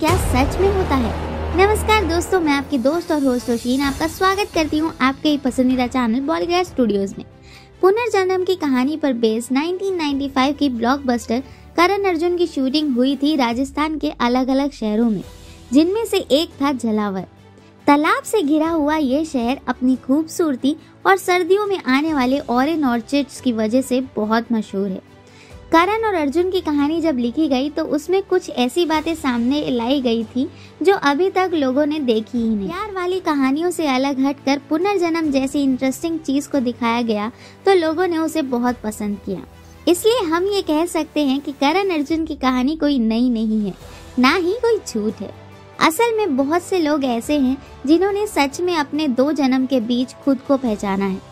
क्या सच में होता है? नमस्कार दोस्तों, मैं आपकी दोस्त और होस्ट रोशीन आपका स्वागत करती हूँ आपके पसंदीदा चैनल बॉलीग्राज स्टूडियोज में। पुनर्जन्म की कहानी पर बेस्ड 1995 की ब्लॉकबस्टर करण अर्जुन की शूटिंग हुई थी राजस्थान के अलग अलग शहरों में, जिनमें से एक था झलावर। तालाब से घिरा हुआ ये शहर अपनी खूबसूरती और सर्दियों में आने वाले ऑरेंज ऑर्चिड्स की वजह से बहुत मशहूर है। करण और अर्जुन की कहानी जब लिखी गई तो उसमें कुछ ऐसी बातें सामने लाई गई थी जो अभी तक लोगों ने देखी ही नहीं। प्यार वाली कहानियों से अलग हटकर पुनर्जन्म जैसी इंटरेस्टिंग चीज को दिखाया गया तो लोगों ने उसे बहुत पसंद किया। इसलिए हम ये कह सकते हैं कि करण अर्जुन की कहानी कोई नई नहीं है, ना ही कोई झूठ है। असल में बहुत से लोग ऐसे हैं जिन्होंने सच में अपने दो जन्म के बीच खुद को पहचाना है।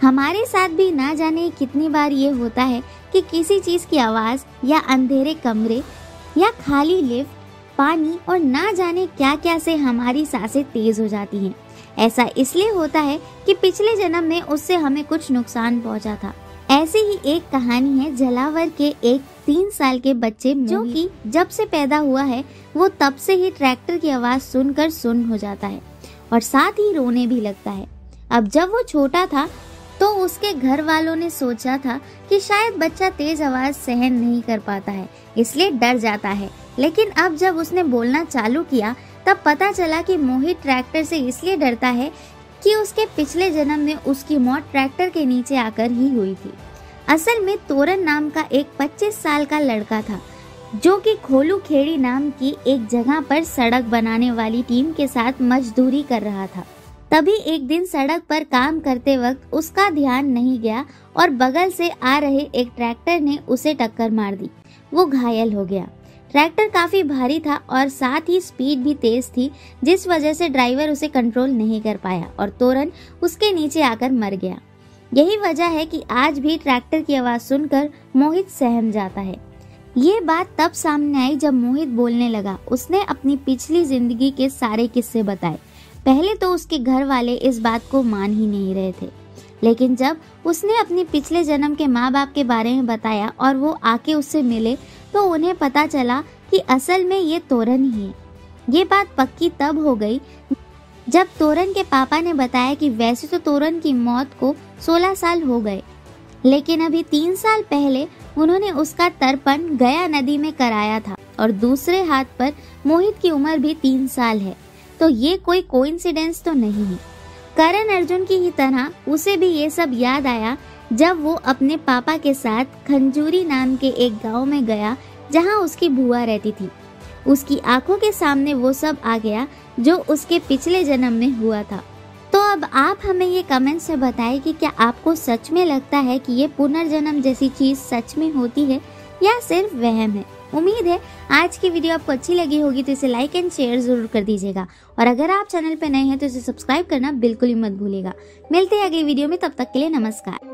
हमारे साथ भी ना जाने कितनी बार ये होता है कि किसी चीज की आवाज या अंधेरे कमरे या खाली लिफ्ट, पानी और ना जाने क्या क्या से हमारी सांसें तेज हो जाती हैं। ऐसा इसलिए होता है कि पिछले जन्म में उससे हमें कुछ नुकसान पहुंचा था। ऐसी ही एक कहानी है झलावर के एक 3 साल के बच्चे जो कि जब से पैदा हुआ है वो तब से ही ट्रैक्टर की आवाज सुनकर सुन्न हो जाता है और साथ ही रोने भी लगता है। अब जब वो छोटा था तो उसके घर वालों ने सोचा था कि शायद बच्चा तेज आवाज सहन नहीं कर पाता है, इसलिए डर जाता है। लेकिन अब जब उसने बोलना चालू किया तब पता चला कि मोहित ट्रैक्टर से इसलिए डरता है कि उसके पिछले जन्म में उसकी मौत ट्रैक्टर के नीचे आकर ही हुई थी। असल में तोरन नाम का एक 25 साल का लड़का था जो कि खोलू खेड़ी नाम की एक जगह पर सड़क बनाने वाली टीम के साथ मजदूरी कर रहा था। तभी एक दिन सड़क पर काम करते वक्त उसका ध्यान नहीं गया और बगल से आ रहे एक ट्रैक्टर ने उसे टक्कर मार दी। वो घायल हो गया। ट्रैक्टर काफी भारी था और साथ ही स्पीड भी तेज थी, जिस वजह से ड्राइवर उसे कंट्रोल नहीं कर पाया और तोरन उसके नीचे आकर मर गया। यही वजह है कि आज भी ट्रैक्टर की आवाज सुनकर मोहित सहम जाता है। ये बात तब सामने आई जब मोहित बोलने लगा। उसने अपनी पिछली जिंदगी के सारे किस्से बताए। पहले तो उसके घर वाले इस बात को मान ही नहीं रहे थे, लेकिन जब उसने अपने पिछले जन्म के माँ बाप के बारे में बताया और वो आके उससे मिले तो उन्हें पता चला कि असल में ये तोरन ही है। ये बात पक्की तब हो गई जब तोरन के पापा ने बताया कि वैसे तो तोरन की मौत को 16 साल हो गए, लेकिन अभी 3 साल पहले उन्होंने उसका तर्पण गया नदी में कराया था और दूसरे हाथ पर मोहित की उम्र भी 3 साल है। तो ये कोई कोइंसिडेंस तो नहीं है। करण अर्जुन की ही तरह उसे भी ये सब याद आया जब वो अपने पापा के साथ खंजूरी नाम के एक गांव में गया जहां उसकी बुआ रहती थी। उसकी आंखों के सामने वो सब आ गया जो उसके पिछले जन्म में हुआ था। तो अब आप हमें ये कमेंट्स में बताएं कि क्या आपको सच में लगता है कि ये पुनर्जन्म जैसी चीज सच में होती है या सिर्फ वहम है। उम्मीद है आज की वीडियो आपको अच्छी लगी होगी, तो इसे लाइक एंड शेयर जरूर कर दीजिएगा और अगर आप चैनल पर नए हैं तो इसे सब्सक्राइब करना बिल्कुल ही मत भूलिएगा। मिलते हैं अगली वीडियो में, तब तक के लिए नमस्कार।